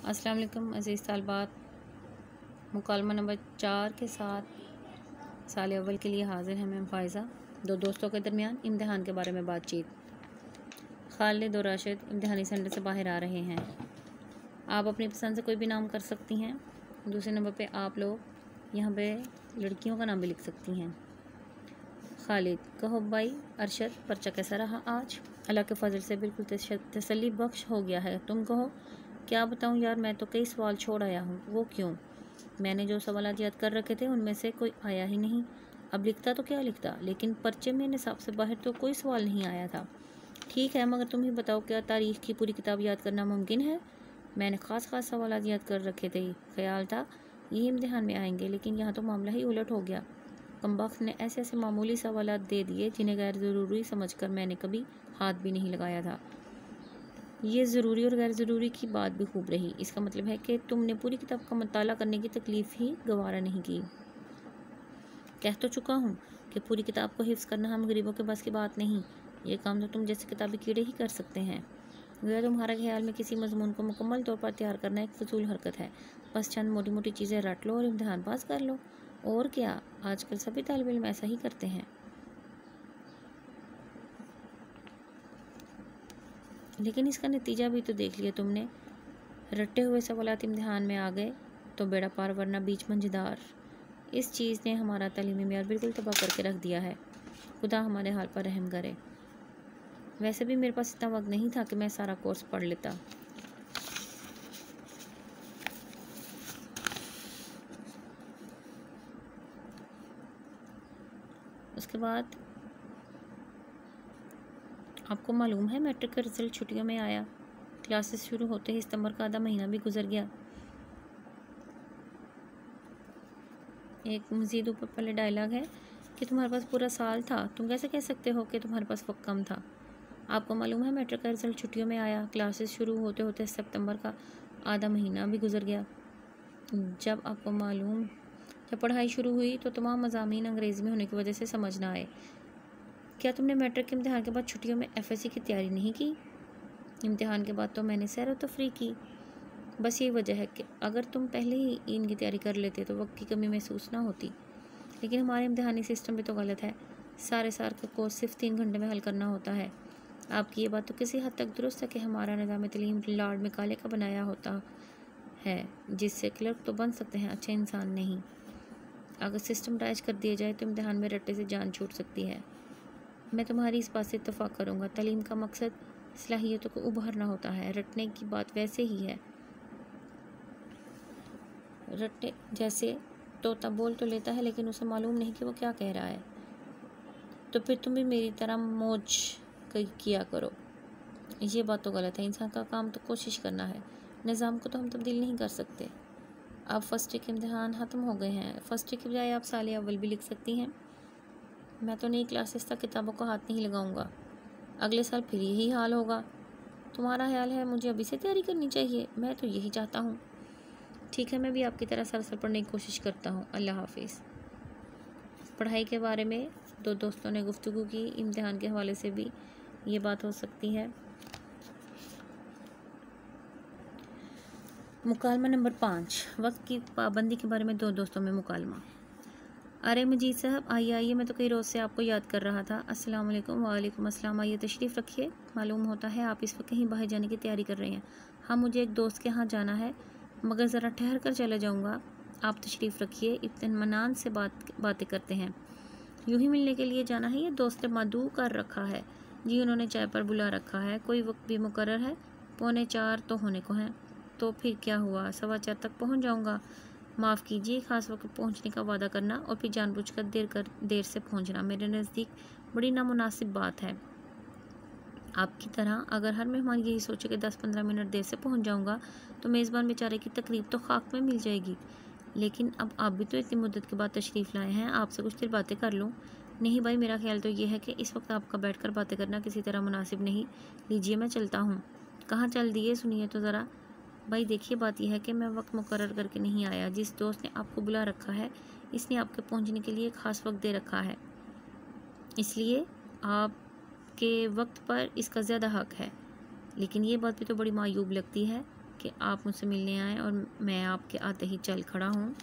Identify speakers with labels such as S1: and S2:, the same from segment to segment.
S1: अस्सलाम वालेकुम अज़ीज़ तालबात, मुकालमा नंबर 4 के साथ साल अव्वल के लिए हाज़िर हैं। मैं फ़ायज़ा। दो दोस्तों के दरमियान इम्तिहान के बारे में बातचीत। खालिद और राशिद इम्तिहानी सेंटर से बाहर आ रहे हैं। आप अपनी पसंद से कोई भी नाम कर सकती हैं। दूसरे नंबर पे आप लोग यहाँ पे लड़कियों का नाम भी लिख सकती हैं। खालिद: कहो भाई अरशद, पर्चा कैसा रहा आज? अल्लाह के फजल से बिल्कुल तसल्ली बख्श हो गया है। तुम कहो। क्या बताऊं यार, मैं तो कई सवाल छोड़ आया हूँ। वो क्यों? मैंने जो सवाल याद कर रखे थे उनमें से कोई आया ही नहीं। अब लिखता तो क्या लिखता, लेकिन पर्चे में निसाब से बाहर तो कोई सवाल नहीं आया था। ठीक है, मगर तुम ही बताओ, क्या तारीख की पूरी किताब याद करना मुमकिन है? मैंने ख़ास सवाल याद कर रखे थे। ख्याल था यही इम्तिहान में आएंगे, लेकिन यहाँ तो मामला ही उलट हो गया। कमबख्त ने ऐसे ऐसे मामूली सवाल दे दिए जिन्हें गैर ज़रूरी समझकर मैंने कभी हाथ भी नहीं लगाया था। ये ज़रूरी और गैर ज़रूरी की बात भी खूब रही। इसका मतलब है कि तुमने पूरी किताब का मुताला करने की तकलीफ़ ही गवारा नहीं की। कह तो चुका हूँ कि पूरी किताब को हिफ्ज़ करना हम गरीबों के बस की बात नहीं। ये काम तो तुम जैसे किताबी कीड़े ही कर सकते हैं। गोया तुम्हारा ख्याल में किसी मजमून को मुकम्मल तौर पर तैयार करना एक फजूल हरकत है। बस चंद मोटी मोटी चीज़ें रट लो और इम्तिहान पास कर लो। और क्या, आजकल सभी तालिब इल्म ऐसा ही करते हैं। लेकिन इसका नतीजा भी तो देख लिया तुमने। रटे हुए सवालात इम्तिहान में आ गए तो बेड़ा पार, वरना बीच मंझदार। इस चीज़ ने हमारा तालीमी मेयार बिल्कुल तबाह करके रख दिया है। खुदा हमारे हाल पर रहम करे। वैसे भी मेरे पास इतना वक्त नहीं था कि मैं सारा कोर्स पढ़ लेता। उसके बाद आपको मालूम है मैट्रिक का रिज़ल्ट छुट्टियों में आया। क्लासेस शुरू होते ही सितंबर का आधा महीना भी गुजर गया। एक मज़ीद ऊपर पहले डायलॉग है कि तुम्हारे पास पूरा साल था। तुम कैसे कह सकते हो कि तुम्हारे पास वक्त कम था? आपको मालूम है मैट्रिक का रिज़ल्ट छुट्टियों में आया। क्लासेस शुरू होते होते सितंबर का आधा महीना भी गुजर गया। जब पढ़ाई शुरू हुई तो तमाम मज़ामीन अंग्रेज़ी में होने की वजह से समझ ना आए। क्या तुमने मैट्रिक के इम्तिहान के बाद छुट्टियों में FSC की तैयारी नहीं की? इम्तिहान के बाद तो मैंने सैर व तफरीह की। बस यही वजह है कि अगर तुम पहले ही इनकी तैयारी कर लेते तो वक्त की कमी महसूस ना होती। लेकिन हमारे इम्तिहानी सिस्टम भी तो गलत है। सारे साल का कोर्स सिर्फ 3 घंटे में हल करना होता है। आपकी ये बात तो किसी हद तक दुरुस्त है कि हमारा निज़ाम तालीम लॉर्ड मैकाले का बनाया होता है, जिससे क्लर्क तो बन सकते हैं, अच्छे इंसान नहीं। अगर सिस्टम राइज कर दिया जाए तो इम्तिहान में रट्टे से जान छूट सकती है। मैं तुम्हारी इस बात से इत्तफाक करूँगा। तालीम का मकसद सलाहियतों को उभारना होता है। रटने की बात वैसे ही है। रट्टे जैसे तोता बोल तो लेता है, लेकिन उसे मालूम नहीं कि वो क्या कह रहा है। तो फिर तुम भी मेरी तरह मौज किया करो। ये बात तो गलत है। इंसान का काम तो कोशिश करना है। निज़ाम को तो हम तब्दील नहीं कर सकते। अब फर्स्ट ईयर के इम्तिहान ख़त्म हो गए हैं। फर्स्ट ईयर के बजाय आप साल अव्वल भी लिख सकती हैं। मैं तो नई क्लासेस तक किताबों को हाथ नहीं लगाऊंगा। अगले साल फिर यही हाल होगा। तुम्हारा ख्याल है मुझे अभी से तैयारी करनी चाहिए? मैं तो यही चाहता हूँ। ठीक है, मैं भी आपकी तरह सरसर पढ़ने की कोशिश करता हूँ। अल्लाह हाफिज़। पढ़ाई के बारे में दो दोस्तों ने गुफ्तगू की। इम्तिहान के हवाले से भी ये बात हो सकती है। मुकालमा नंबर 5, वक्त की पाबंदी के बारे में दो दोस्तों में मुकालमा। अरे मजीद साहब, आइए आइए, मैं तो कई रोज़ से आपको याद कर रहा था। अस्सलाम वालेकुम। वालेकुम अस्सलाम। आइए तशरीफ़ रखिए। मालूम होता है आप इस वक्त कहीं बाहर जाने की तैयारी कर रहे हैं। हाँ, मुझे एक दोस्त के यहाँ जाना है, मगर ज़रा ठहर कर चला जाऊँगा। आप तशरीफ़ रखिए। इत्मीनान से बातें करते हैं। यूँ ही मिलने के लिए जाना है? ये दोस्त ने मदऊ कर रखा है जी। उन्होंने चाय पर बुला रखा है। कोई वक्त भी मुकर्रर है? 3:45 तो होने को हैं। तो फिर क्या हुआ, 4:15 तक पहुँच जाऊँगा। माफ़ कीजिए, ख़ास वक्त पहुँचने का वादा करना और फिर जानबूझकर देर से पहुँचना मेरे नज़दीक बड़ी नामुनासिब बात है। आपकी तरह अगर हर मेहमान यही सोचे कि 10-15 मिनट देर से पहुँच जाऊँगा तो मेज़बान बेचारे की तकरीब तो खाक में मिल जाएगी। लेकिन अब आप भी तो इतनी मुद्दत के बाद तशरीफ़ लाए हैं, आपसे कुछ देर बातें कर लूँ। नहीं भाई, मेरा ख्याल तो ये है कि इस वक्त आपका बैठकर बातें करना किसी तरह मुनासिब नहीं। लीजिए, मैं चलता हूँ। कहाँ चल दिए, सुनिए तो ज़रा। भाई देखिए, बात यह है कि मैं वक्त मुकर्रर करके नहीं आया। जिस दोस्त ने आपको बुला रखा है इसने आपके पहुँचने के लिए ख़ास वक्त दे रखा है, इसलिए आपके वक्त पर इसका ज़्यादा हक है। लेकिन ये बात भी तो बड़ी मायूब लगती है। कि आप मुझसे मिलने आए और मैं आपके आते ही चल खड़ा हूँ।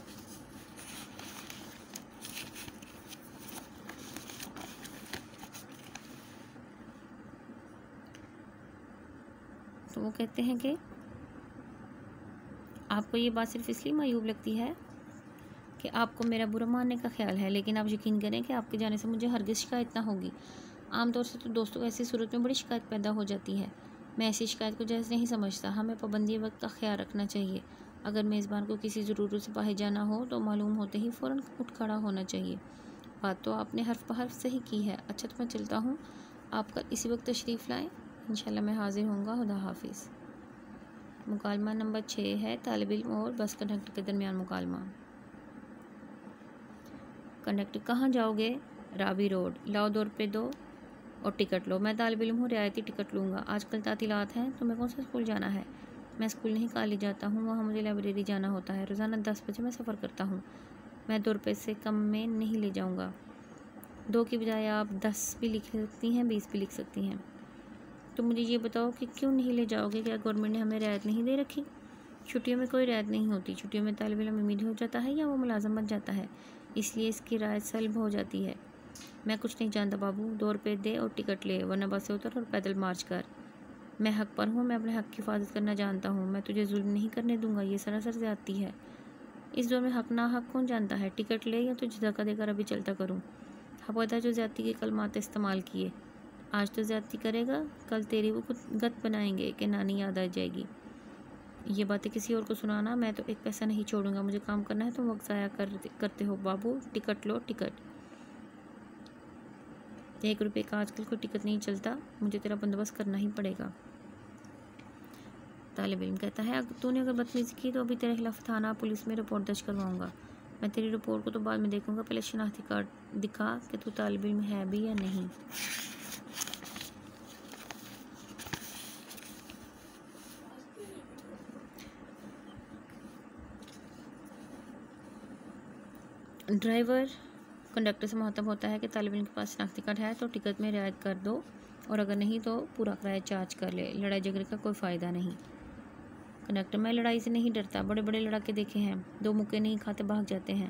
S1: तो वो कहते हैं कि आपको ये बात सिर्फ इसलिए मायूब लगती है कि आपको मेरा बुरा मानने का ख्याल है, लेकिन आप यकीन करें कि आपके जाने से मुझे हरगिज़ शिकायत ना होगी। आमतौर से तो दोस्तों को ऐसी सूरत में बड़ी शिकायत पैदा हो जाती है। मैं ऐसी शिकायत को जायज़ नहीं समझता। हमें पाबंदी वक्त का ख्याल रखना चाहिए। अगर मेज़बान को किसी ज़रूरत से बाहर जाना हो तो मालूम होते ही फ़ौरन उठ खड़ा होना चाहिए। बात तो आपने हर्फ ब हर्फ सही की है। अच्छा तो मैं चलता हूँ, आप कल इसी वक्त तशरीफ़ लाएँ, इंशाल्लाह मैं हाज़िर होऊंगा। खुदा हाफिज़। मुकालमा नंबर 6 है तालिब इल्म और बस कंडक्टर के दरमियान मुकालमा। कंडक्टर, कहाँ जाओगे? रावी रोड। लाओ 2 रुपये दो और टिकट लो। मैं तालिब इल्म हूँ, रियायती टिकट लूँगा। आजकल तातीलात हैं, तुम्हें कौन सा स्कूल जाना है? मैं स्कूल नहीं, कॉलेज जाता हूँ, वहाँ मुझे लाइब्रेरी जाना होता है। रोज़ाना 10 बजे मैं सफ़र करता हूँ। मैं 2 रुपये से कम में नहीं ले जाऊँगा। 2 की बजाय आप 10 भी लिख सकती हैं, 20 भी लिख सकती हैं। तो मुझे ये बताओ कि क्यों नहीं ले जाओगे? क्या गवर्नमेंट ने हमें रियायत नहीं दे रखी? छुट्टियों में कोई रियायत नहीं होती। छुट्टियों में तालिब इल्म अमीर हो जाता है या वो मुलाज़म बन जाता है, इसलिए इसकी रियायत सल्ब हो जाती है। मैं कुछ नहीं जानता बाबू, 2 रुपये दे और टिकट ले, वरना बस से उतर और पैदल मार्च कर। मैं हक पर हूँ, मैं अपने हक की हिफाजत करना जानता हूँ। मैं तुझे जुल्म नहीं करने दूंगा, ये सरासर ज़्यादती है। इस दौर में हक ना हक कौन जानता है? टिकट ले या तुझे धक्का देकर अभी चलता करूँ। हवदा जो ज़्यादती के कलमात इस्तेमाल किए। आज तो ज़्यादती करेगा, कल तेरी वो कुछ गत बनाएंगे कि नानी याद आ जाएगी। ये बातें किसी और को सुनाना, मैं तो एक पैसा नहीं छोड़ूंगा। मुझे काम करना है, तुम वक्त ज़ाया करते हो। बाबू टिकट लो, टिकट। 1 रुपये का आजकल कोई टिकट नहीं चलता, मुझे तेरा बंदोबस्त करना ही पड़ेगा। तालिब इल्म कहता है, तूने अगर बदतमीज़ी की तो अभी तेरे खिलाफ थाना पुलिस में रिपोर्ट दर्ज करवाऊंगा। मैं तेरी रिपोर्ट को तो बाद में देखूंगा, पहले शनाख्ती कार्ड दिखा कि तू तालिब इल्म है भी या नहीं। ड्राइवर कंडक्टर से मुहतब होता है कि तालिब इल्म के पास शनाख्ती कार्ड है तो टिकट में रियायत कर दो, और अगर नहीं तो पूरा किराया चार्ज कर ले। लड़ाई झगड़े का कोई फ़ायदा नहीं। कंडक्टर, मैं लड़ाई से नहीं डरता, बड़े बड़े लड़ाके देखे हैं, 2 मुक्के नहीं खाते भाग जाते हैं।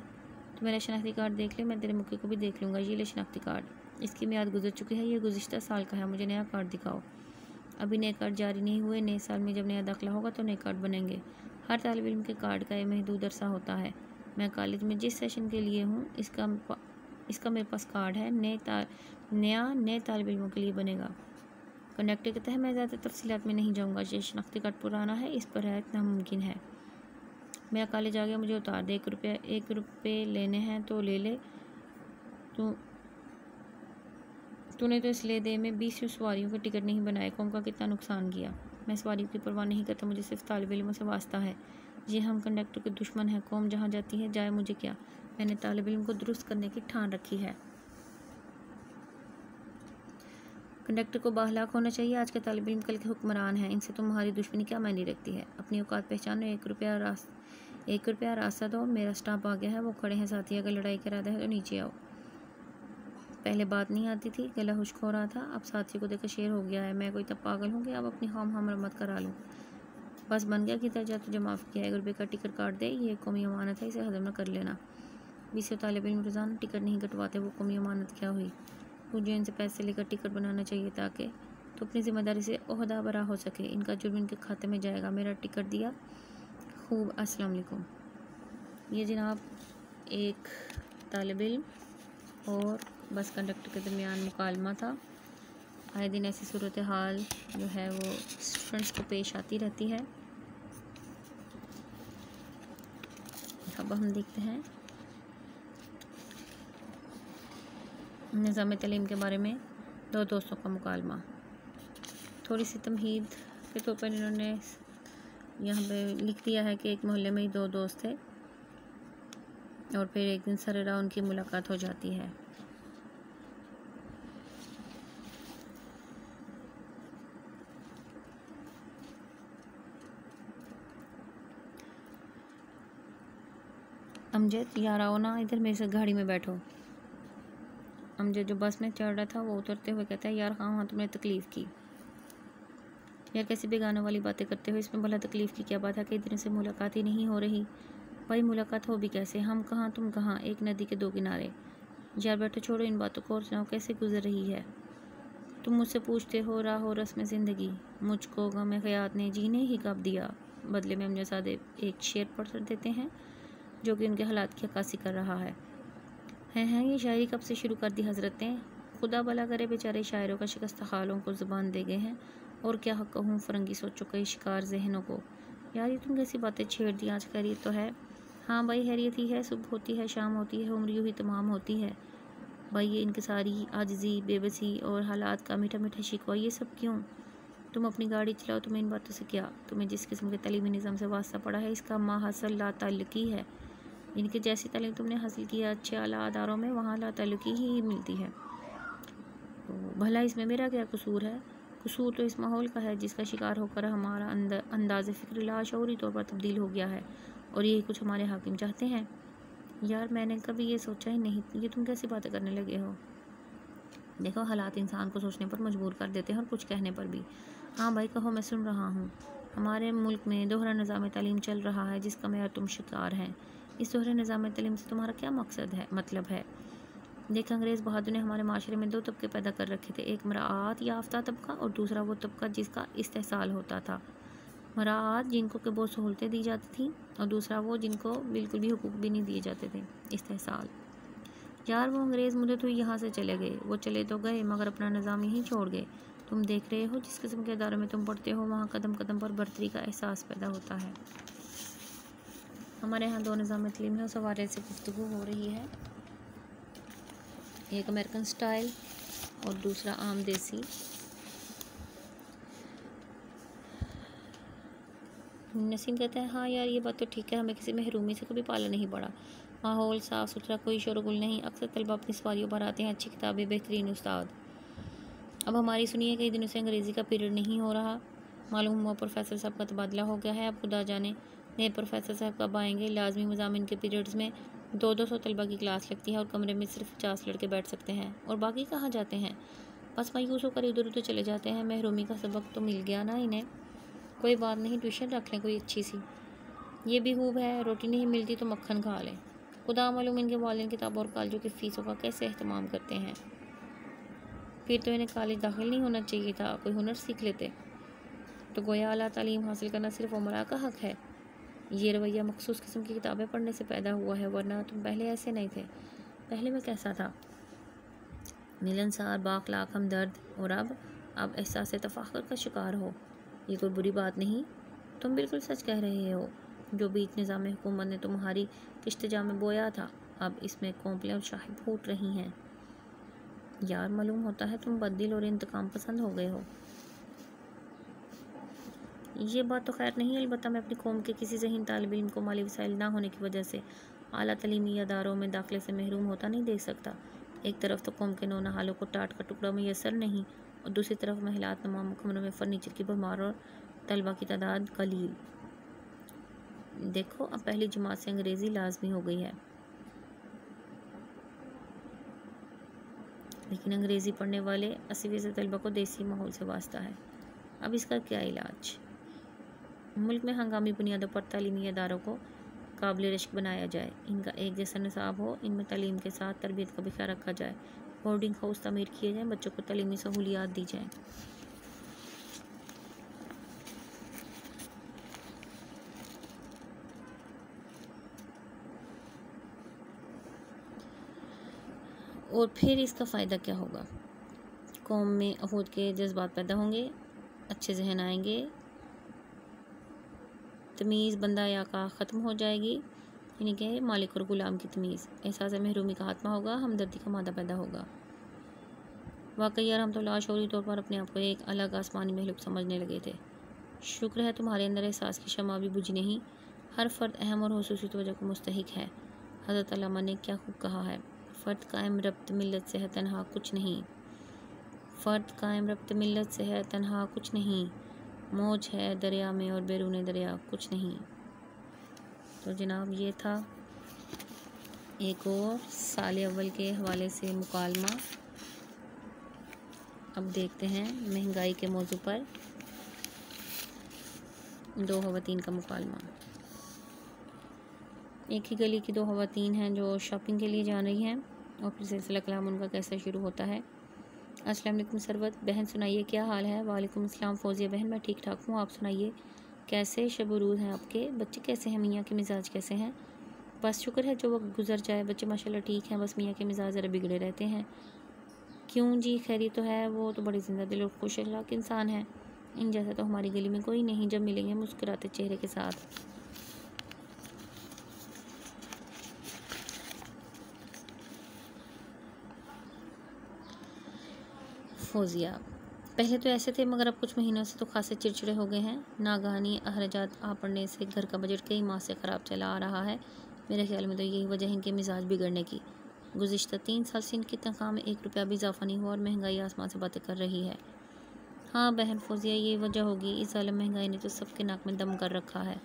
S1: तो मेरा शनाख्ती कार्ड देख ले, मैं तेरे मुक्के को भी देख लूँगा। ये ले शनाख्ती कार्ड, इसकी मियाद गुजर चुकी है, ये गुज़िश्ता साल का है, मुझे नया कार्ड दिखाओ। अभी नए कार्ड जारी नहीं हुए, नए साल में जब नया दाखिला होगा तो नए कार्ड बनेंगे। हर तालिब इल्म के कार्ड का एक महदूद अरसा होता है। मैं कॉलेज में जिस सेशन के लिए हूँ इसका मेरे पास कार्ड है, नए तालिब इल्मों के लिए बनेगा। कंडक्टर कहता है, मैं ज़्यादा तफसीलात में नहीं जाऊँगा, ये शनाख्ती कार्ड पुराना है, इस पर रियायत नामुमकिन है। मेरा कॉलेज आ गया, मुझे उतार दे। 1 रुपये लेने हैं तो ले ले। तूने तो इस लेदे में 20 सवारियों के टिकट नहीं बनाए, कौम का कितना नुकसान किया। मैं सवारियों की परवाह नहीं करता, मुझे सिर्फ तालिब इल्मों से वास्ता है। ये हम कंडक्टर के दुश्मन हैं, कौम जहाँ जाती है जाए मुझे क्या, मैंने तालिब इल्म को दुरुस्त करने की ठान रखी है। कंडक्टर को बाहलाक होना चाहिए, आज के तालिब इल्म कल के हुक्मरान हैं, इनसे तुम्हारी दुश्मनी क्या मायने रखती है। अपनी औकात पहचानो। 1 रुपया रास्ता दो, मेरा स्टाफ आ गया है, वो खड़े हैं साथी, अगर लड़ाई का इरादा है तो नीचे आओ। पहले बात नहीं आती थी, गला खुश्क हो रहा था, अब साथी को देखकर शेर हो गया है। मैं कोई तब पागल हूँ कि अब अपनी हम मरम्मत करा लूँ। बस बन गया कि दर्जा तुझे माफ़ किया। 1 रुपये का टिकट काट दे, ये कौमी अमानत है, इसे हजम न कर लेना। 20 तालिब इल्म रोज़ाना टिकट नहीं कटवाते, वो कौमी अमानत क्या हुई। तुझे इनसे पैसे लेकर टिकट बनाना चाहिए ताकि तो अपनी ज़िम्मेदारी से ओहदा बरा हो सके। इनका जुर्म इनके खाते में जाएगा। मेरा टिकट दिया, खूब। अस्सलाम वालेकुम। ये जनाब एक तालिब इल्म और बस कंडक्टर के दरमियान मुकालमा था। आए दिन ऐसी सूरत हाल जो है वो स्टूडेंट्स को पेश आती रहती है। अब हम देखते हैं निज़ाम तालीम के बारे में 2 दोस्तों का मुकालमा। थोड़ी सी तमहीद के तौर पर इन्होंने यहाँ पे लिख दिया है कि एक मोहल्ले में ही 2 दोस्त थे और फिर एक दिन सरेराह उनकी मुलाकात हो जाती है। अमजद, यार आओ ना इधर, मेरे साथ गाड़ी में बैठो। अमजद जो बस में चढ़ रहा था वो उतरते हुए कहता है, यार हाँ हाँ तुमने तकलीफ़ की। या कैसी बेगानों वाली बातें करते हो, इसमें भला तकलीफ़ की क्या बात है? कई दिनों से मुलाकात ही नहीं हो रही। भाई मुलाकात हो भी कैसे, हम कहाँ तुम कहाँ, एक नदी के दो किनारे। यार बैठो, छोड़ो इन बातों को और सुनाओ कैसे गुजर रही है। तुम मुझसे पूछते हो राह और रस्म ज़िंदगी, मुझको गम ख़यात ने जीने ही कब दिया। बदले में अमजदसादे एक शेर पढ़ देते हैं जो कि उनके हालात की अक्कासी कर रहा है। हैं ये शायरी कब से शुरू कर दी हज़रत ने? खुदा भला करे बेचारे शायरों का शिकस्त हालों को ज़ुबान दे गए हैं। और क्या कहूँ फरंगी सोचो कई शिकार जहनों को। यार ये तुम कैसी बातें छेड़ दी, आज खैरियत तो है? हाँ भाई हैरियत ही है, सुबह होती है शाम होती है, उम्र यूँ ही तमाम होती है। भाई ये इनकिसारी, आजिज़ी, बेबसी और हालात का मीठा मीठा शिकवा, ये सब क्यों? तुम अपनी गाड़ी चलाओ, तुम्हें इन बातों से क्या? तुम्हें जिस किस्म के तालीमी निज़ाम से वास्ता पड़ा है इसका माहसल लाताल्लुकी है। इनकी जैसी तालीम तुमने हासिल की है अच्छे आला अदारों में, वहाँ लाताल्लुकी ही मिलती है। तो भला इसमें मेरा क्या कसूर है? कसूर तो इस माहौल का है जिसका शिकार होकर हमारा अंदाज़ फ़िक्र लाशऊरी तौर पर तब्दील हो गया है, और यही कुछ हमारे हाकिम चाहते हैं। यार मैंने कभी ये सोचा ही नहीं, ये तुम कैसी बातें करने लगे हो? देखो हालात इंसान को सोचने पर मजबूर कर देते हैं और कुछ कहने पर भी। हाँ भाई कहो, मैं सुन रहा हूँ। हमारे मुल्क में दोहरा निज़ाम तालीम चल रहा है जिसका मैं और तुम शिकार हैं। इस दोहरे निज़ाम तालीम से तुम्हारा क्या मकसद है, मतलब है? देख अंग्रेज़ बहादुर ने हमारे माशरे में दो तबके पैदा कर रखे थे, एक मराआत याफ्ता तबका और दूसरा वो तबका जिसका इस्तेहसाल होता था। मराआत जिनको के बहुत सहूलतें दी जाती थी, और दूसरा वो जिनको बिल्कुल भी हुकूक भी नहीं दिए जाते थे, इस्तेहसाल। यार वो अंग्रेज़ मुझे तो यहाँ से चले गए, वो चले तो गए मगर अपना निज़ाम यहीं छोड़ गए। तुम देख रहे हो जिस किस्म के अदारों में तुम पढ़ते हो वहाँ कदम कदम पर बर्तरी का एहसास पैदा होता है। हमारे यहाँ दो निज़ाम तालीम है, उस हवाले से गुफ्तगू हो रही है। एक अमेरिकन स्टाइल और दूसरा आम देसी। नसीम कहता है हाँ यार ये बात तो ठीक है, हमें किसी महरूमी से कभी पाला नहीं पड़ा। माहौल साफ़ सुथरा, कोई शोरगुल नहीं, अक्सर तलबा अपनी सवारियों पर आते हैं, अच्छी किताबें, बेहतरीन उस्ताद। अब हमारी सुनिए, कई दिनों से अंग्रेज़ी का पीरियड नहीं हो रहा। मालूम हुआ प्रोफेसर साहब का तबादला हो गया है, अब खुदा जाने नए प्रोफेसर साहब कब आएंगे। लाजमी मज़ामिन के पीरियड्स में 200 तलबा की क्लास लगती है और कमरे में सिर्फ 50 लड़के बैठ सकते हैं, और बाकी कहाँ जाते हैं? बस मायूस होकर इधर उधर चले जाते हैं। महरूमी का सबक तो मिल गया ना इन्हें। कोई बात नहीं, ट्यूशन रख लें कोई अच्छी सी। ये भी खूब है, रोटी नहीं मिलती तो मक्खन खा लें। खुदा मालूम इनके वालिदैन किताबों और कॉलेजों की फ़ीसों का कैसे एहतमाम करते हैं। फिर तो इन्हें कॉलेज दाखिल नहीं होना चाहिए था, कोई हुनर सीख लेते। तो गोया आला तालीम हासिल करना सिर्फ उमरा का हक़ है। ये रवैया मखसूस किस्म की किताबें पढ़ने से पैदा हुआ है, वरना तुम पहले ऐसे नहीं थे। पहले मैं कैसा था? मिलनसार, बाखलाक, हमदर्द, और अब एहसास तफ़ाखुर का शिकार हो। ये कोई बुरी बात नहीं, तुम बिल्कुल सच कह रहे हो। जो बीज निज़ाम हुकूमत ने तुम्हारी किश्तजा में बोया था, अब इसमें कोंपलें और शाही फूट रही हैं। यार मालूम होता है तुम बददिल और इंतकाम पसंद हो गए हो। ये बात तो खैर नहीं, अलबत्ता मैं अपनी कौम के किसी ज़हीन तालिब इल्म को माली वसाइल ना होने की वजह से आला तलीमी अदारों में दाखिले से महरूम होता नहीं देख सकता। एक तरफ तो कौम के नौनहालों को टाट का टुकड़ा मैसर नहीं, और दूसरी तरफ महिलात तमाम कमरों में फ़र्नीचर की भरमार और तलबा की तादाद कलील। देखो अब पहली जमात से अंग्रेज़ी लाजमी हो गई है, लेकिन अंग्रेज़ी पढ़ने वाले 80% तलबा को देसी माहौल से वास्ता है। अब इसका क्या इलाज? मुल्क में हंगामी बुनियादों पर तालीमी अदारों को काबिल रिश्क बनाया जाए, इनका एक जैसा निसाब हो, इनमें तालीम के साथ तरबियत का भी ख्याल रखा जाए, बोर्डिंग हाउस तमीर किए जाएँ, बच्चों को तालीमी सहूलियात दी जाएँ। और फिर इसका फ़ायदा क्या होगा? कौम में अहूद के जज्बात पैदा होंगे, अच्छे जहन आएंगे, तमीज़ बंदा या का ख़त्म हो जाएगी, यानी कि मालिक और ग़ुलाम की तमीज़। एहसास महरूमी का खात्मा होगा, हमदर्दी का मादा पैदा होगा। वाकई यार हम तो लाशऊरी तौर पर अपने आप को एक अलग आसमानी महलूक समझने लगे थे। शुक्र है तुम्हारे अंदर एहसास की शमा भी बुझी नहीं। हर फ़र्द अहम और खुसूसी तवज्जो को मुस्तहिक है। हज़रत अल्लामा ने क्या खूब कहा है, फ़र्द कायम रब्त मिल्लत से है तन्हा कुछ नहीं। फ़र्द कायम रब्त मिल्लत से है तन्हा कुछ नहीं, मौज है दरिया में और बैरून दरिया कुछ नहीं। तो जनाब ये था एक और साल अव्वल के हवाले से मुकालमा। अब देखते हैं महंगाई के मौजू पर। दो ख़वातीन का मुकालमा। एक ही गली की दो ख़वातीन हैं जो शॉपिंग के लिए जा रही हैं और फिर सिलसिला कलाम उनका कैसे शुरू होता है। अस्सलाम वालेकुम सरवत बहन, सुनाइए क्या हाल है। वालेकुम अस्सलाम फ़ौज़िया बहन, मैं ठीक ठाक हूँ, आप सुनाइए कैसे शब-ओ-रूज़ हैं आपके, बच्चे कैसे हैं, मियाँ के मिजाज कैसे हैं। बस शुक्र है जो वक्त गुजर जाए, बच्चे माशाल्लाह ठीक हैं, बस मियाँ के मिजाज ज़रा बिगड़े रहते हैं। क्यों जी, खैरियत तो है, वो तो बड़ी ज़िंदा दिल और खुश अखलाक इंसान है। इन जैसा तो हमारी गली में कोई नहीं, जब मिलेंगे मुस्कुराते चेहरे के साथ। फ़ौज़िया, पहले तो ऐसे थे मगर अब कुछ महीनों से तो खासे चिड़चिड़े हो गए हैं। नागहानी अखराजात आ पड़ने से घर का बजट कई माह से ख़राब चला आ रहा है। मेरे ख्याल में तो यही वजह है इनके मिजाज बिगड़ने की। गुज़िश्ता 3 साल से इनकी तनख्वाह में 1 रुपया भी इजाफा नहीं हुआ और महंगाई आसमान से बातें कर रही है। हाँ बहन फ़ौज़िया, ये वजह होगी, इस आलम महंगाई ने तो सबके नाक में दम कर रखा है।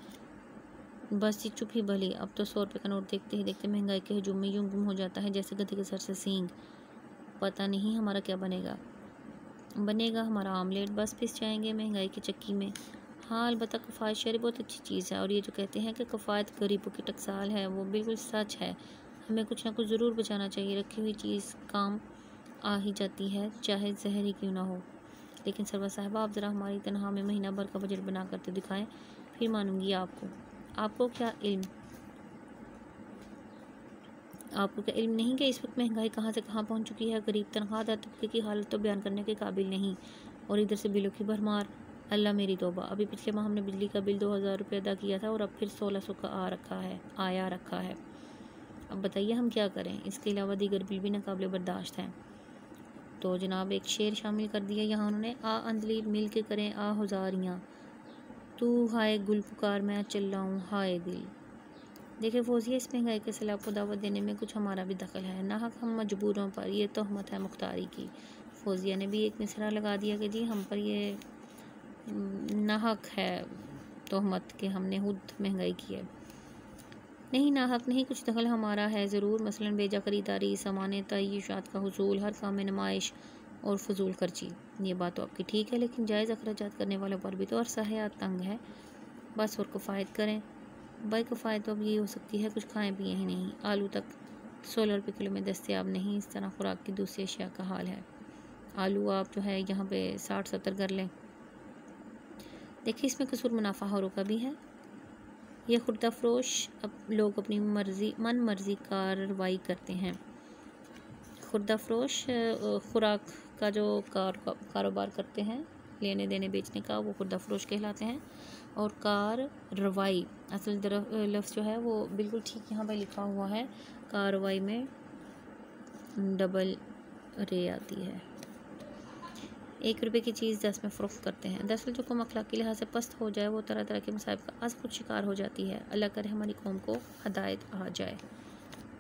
S1: बस ये चुप ही भली, अब तो 100 रुपये का नोट देखते ही देखते महंगाई के हजूम में यूं गुम हो जाता है जैसे गधे के सर से सींग। पता नहीं हमारा क्या बनेगा हमारा आमलेट, बस पिस जाएंगे महंगाई की चक्की में। हाँ अलबत्ता कफ़ायत शहरी बहुत अच्छी चीज़ है और ये जो कहते हैं कि कफ़ायत गरीबों की टकसाल है, वो बिल्कुल सच है। हमें कुछ ना कुछ ज़रूर बचाना चाहिए, रखी हुई चीज़ काम आ ही जाती है, चाहे जहर ही क्यों ना हो। लेकिन सरवर साहिबा, आप ज़रा हमारी तनख्वाह में महीना भर का बजट बना कर तो दिखाएं, फिर मानूंगी आपको क्या इल्म नहीं कि इस वक्त महंगाई कहाँ से कहाँ पहुँच चुकी है। गरीब तनख्वाहदार तबके की हालत तो बयान करने के काबिल नहीं, और इधर से बिलों की भरमार। अल्लाह मेरी तौबा, अभी पिछले माह हमने बिजली का बिल 2000 रुपये अदा किया था और अब फिर 1600 का आया रखा है। अब बताइए हम क्या करें। इसके अलावा दीगर बिल भी नाकाबिले बर्दाश्त हैं। तो जनाब एक शेर शामिल कर दिया यहाँ उन्होंने, आ अंजलि मिल के करें आ हुजारियाँ, तू हाय गुल पुकार मैं चिल्लाऊँ हाय दिल। देखिए फ़ौज़िया, इस महंगाई के सैलाब को दावत देने में कुछ हमारा भी दखल है। नाहक हम मजबूरों पर ये तोहमत है मुख्तारी की। फ़ौज़िया ने भी एक मिसरा लगा दिया कि जी हम पर ये नाहक है तोहमत कि हमने खुद महंगाई की है। नहीं नाहक नहीं, कुछ दखल हमारा है ज़रूर। मसलन बेजा खरीदारी, सामान तय्युशात का हुसूल, हर काम में नुमाइश और फजूल खर्ची। ये बात तो आपकी ठीक है, लेकिन जायज़ अखराजात करने वालों पर भी तो अरसा हयात तंग है। बस और किफ़ायत करें भाई, किफ़ायत तो अब ये हो सकती है कुछ खाएं पिए ही नहीं। आलू तक 16 रुपये किलो में दस्तयाब नहीं। इस तरह खुराक की दूसरी अशिया का हाल है। आलू आप जो है यहाँ पे 60-70 कर लें। देखिए इसमें कसूर मुनाफाखोरों का भी है। ये खुर्दा फरोश अब लोग अपनी मन मर्जी कार्रवाई करते हैं। खुर्दा फरोश खुराक का जो कारोबार करते हैं, लेने देने बेचने का, वो खुर्दा फरोश कहलाते हैं। और कार्रवाई असल लफ्ज़ जो है वो बिल्कुल ठीक यहाँ पे लिखा हुआ है, कार्रवाई में डबल रे आती है। 1 रुपये की चीज़ 10 में फ़रोख्त करते हैं। दरअसल जो कौम अखलाक के लिहाज से पस्त हो जाए वो तरह तरह के मसाइब का आज खुद शिकार हो जाती है। अल्लाह करे हमारी कौम को हदायत आ जाए।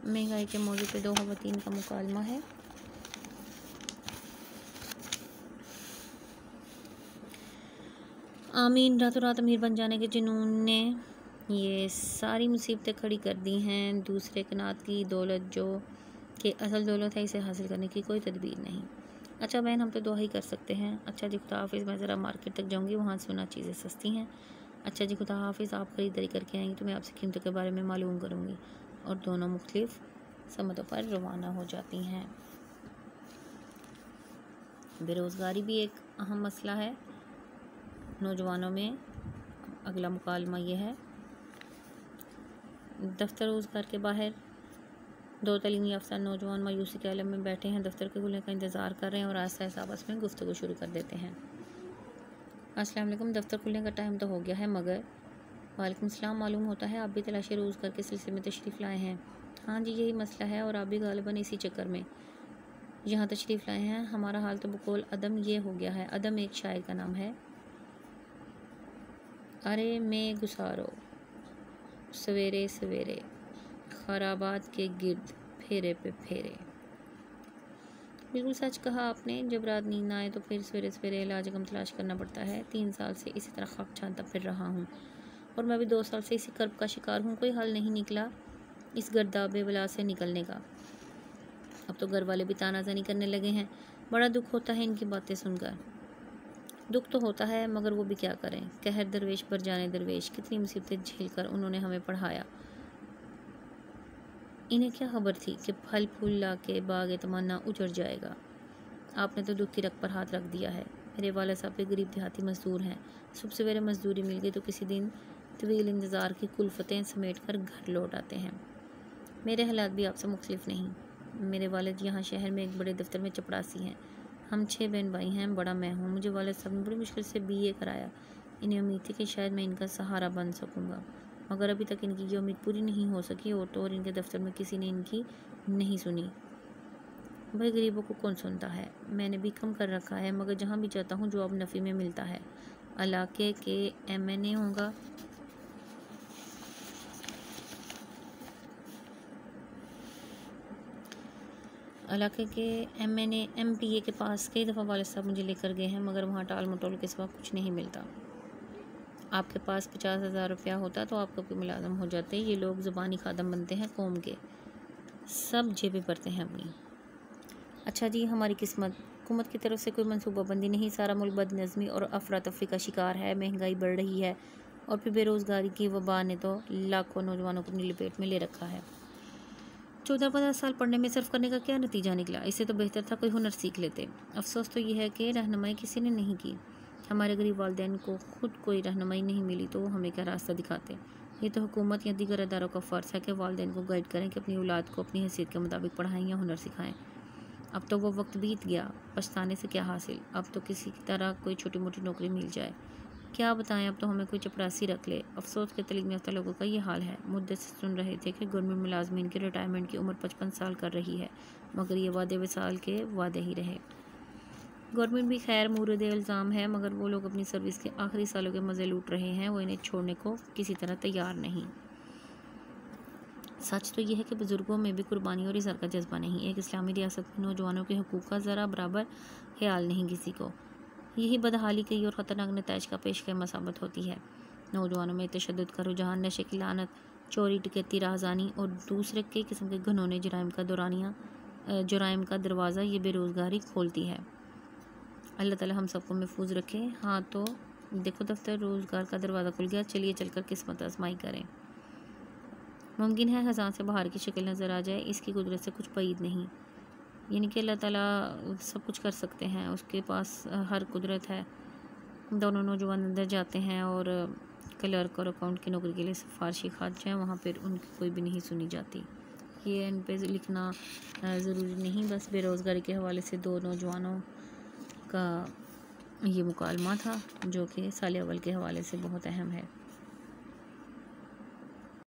S1: महंगाई के मौजू पे दो ख़वातीन का मुकालमा है। आमीन। रातों रात अमीर बन जाने के जुनून ने ये सारी मुसीबतें खड़ी कर दी हैं। दूसरे कनात की दौलत जो कि असल दौलत है, इसे हासिल करने की कोई तदबीर नहीं। अच्छा बहन, हम तो दुआ ही कर सकते हैं। अच्छा जी खुदा हाफिज़, मैं ज़रा मार्केट तक जाऊँगी, वहाँ सुना चीज़ें सस्ती हैं। अच्छा जी खुदा हाफिज़, आप ख़रीदारी करके आएंगी तो मैं आपसे कीमतों के बारे में मालूम करूँगी। और दोनों मुख्तलिफ समतों पर रवाना हो जाती हैं। बेरोज़गारी भी एक अहम मसला है नौजवानों में। अगला मुकालमा ये है, दफ्तर रोज़गार के बाहर दो तालीमी याफ्ता नौजवान मायूसी के आलम में बैठे हैं। दफ्तर के खुलने का इंतज़ार कर रहे हैं और आहिस्ता आहिस्ता आपस में गुफ्तगू शुरू कर देते हैं। अस्सलाम वालेकुम, दफ्तर खुलने का टाइम तो हो गया है मगर। वालेकुम सलाम, मालूम होता है आप भी तलाशी रोज़गार के सिलसिले में तशरीफ़ लाए हैं। हाँ जी यही मसला है और आप भी गालिबन इसी चक्कर में यहाँ तशरीफ़ लाए हैं। हमारा हाल तो बकौल अदम ये हो गया है। अदम एक शायर का नाम है। अरे मैं गुसारो सवेरे सवेरे खराबात के गिर्द फेरे पे फेरे। बिल्कुल सच कहा आपने। जब रात नींद ना आए तो फिर सवेरे सवेरे इलाज गम तलाश करना पड़ता है। 3 साल से इसी तरह खाक छानता फिर रहा हूँ और मैं भी 2 साल से इसी कर्ब का शिकार हूँ। कोई हल नहीं निकला इस गर्दाबे बला से निकलने का। अब तो घर वाले भी तानाज़ानी करने लगे हैं। बड़ा दुख होता है इनकी बातें सुनकर। दुख तो होता है मगर वो भी क्या करें, कहर दरवेश पर जाने दरवेश, कितनी मुसीबतें झेल कर उन्होंने हमें पढ़ाया। इन्हें क्या खबर थी कि फल फूल ला के बाग तमन्ना उजड़ जाएगा। आपने तो दुख की रग पर हाथ रख दिया है। मेरे वाले साहब भी गरीब देहाती मजदूर हैं। सुबह सवेरे मजदूरी मिल गई तो किसी दिन तवील इंतज़ार की कुल्फतें समेट कर घर लौट आते हैं। मेरे हालात भी आपसे मुख्तलिफ नहीं। मेरे वालिद यहाँ शहर में एक बड़े दफ्तर में चपड़ासी हैं। हम 6 बहन भाई हैं, बड़ा मैं हूँ। मुझे वालिद साहब ने बड़ी मुश्किल से BA कराया। इन्हें उम्मीद थी कि शायद मैं इनका सहारा बन सकूँगा, मगर अभी तक इनकी ये उम्मीद पूरी नहीं हो सकी और इनके दफ्तर में किसी ने इनकी नहीं सुनी। भाई गरीबों को कौन सुनता है। मैंने भी कम कर रखा है, मगर जहाँ भी जाता हूँ जवाब नफ़ी में मिलता है। इलाके के MNA होगा, इलाके के MNA MPA के पास कई दफ़ा वालिद साहब मुझे लेकर गए हैं, मगर वहाँ टाल मटोल के सिवा कुछ नहीं मिलता। आपके पास 50,000 रुपया होता तो आप कभी मुलाजम हो जाते। ये लोग ज़ुबानी खादम बनते हैं कौम के, सब जेबें भरते हैं अपनी। अच्छा जी, हमारी किस्मत, हुकूमत की तरफ से कोई मनसूबाबंदी नहीं। सारा मुल्क बदनज़मी और अफरा तफरी का शिकार है। महंगाई बढ़ रही है और फिर बेरोज़गारी की वबा ने तो लाखों नौजवानों को अपनी लपेट में ले रखा है। 14-15 साल पढ़ने में सर्फ करने का क्या नतीजा निकला। इससे तो बेहतर था कोई हुनर सीख लेते। अफसोस तो यह है कि रहनुमाई किसी ने नहीं की। हमारे गरीब वालिदैन को खुद कोई रहनुमाई नहीं मिली तो वो हमें क्या रास्ता दिखाते। ये तो हुकूमत या दीगर अदारों का फ़र्ज़ है कि वालिदैन को गाइड करें कि अपनी औलाद को अपनी हैसियत के मुताबिक पढ़ाएं या हुनर सिखाएं। अब तो वो वक्त बीत गया, पछताने से क्या हासिल। अब तो किसी की तरह कोई छोटी मोटी नौकरी मिल जाए। क्या बताएं, अब तो हमें कोई चपरासी रख ले। अफसोस के तलीम याफ्ता लोगों का ये हाल है। मुद्दत से सुन रहे थे कि गवर्नमेंट मुलाजमीन की रिटायरमेंट की उम्र 55 साल कर रही है, मगर ये वादे विसाल के वादे ही रहे। गवर्नमेंट भी खैर मूरद इल्ज़ाम है, मगर वो लोग अपनी सर्विस के आखिरी सालों के मज़े लूट रहे हैं। वो इन्हें छोड़ने को किसी तरह तैयार नहीं। सच तो यह है कि बुज़ुर्गों में भी कुर्बानी और इज़हार का जज्बा नहीं। एक इस्लामी रियासत में नौजवानों के हकूक़ का ज़रा बराबर ख्याल नहीं किसी को। यही बदहाली कई और ख़तरनाक नताइज का पेश ख़ैमा साबित होती है। नौजवानों में तशद्दुद का रुझान, नशे की लानत, चोरी डकैती, राहज़ानी और दूसरे कई किस्म के घिनौने जुराइम का दरवाज़ा ये बेरोज़गारी खोलती है। अल्लाह ताला हम सबको महफूज रखे। हाँ तो देखो दफ्तर रोज़गार का दरवाज़ा खुल गया, चलिए चलकर किस्मत आजमाई करें। मुमकिन है ख़ज़ान से बाहर की शक्ल नज़र आ जाए, इसकी कुदरत से कुछ बैद नहीं। यानी कि अल्लाह ताला सब कुछ कर सकते हैं, उसके पास हर कुदरत है। दोनों नौजवान अंदर जाते हैं और क्लर्क और अकाउंट की नौकरी के लिए सिफारशी खाते हैं। वहाँ पर उनकी कोई भी नहीं सुनी जाती। ये इन पे लिखना ज़रूरी नहीं। बस बेरोज़गारी के हवाले से 2 नौजवानों का ये मुकालमा था जो कि साल अव्वल के हवाले से बहुत अहम है।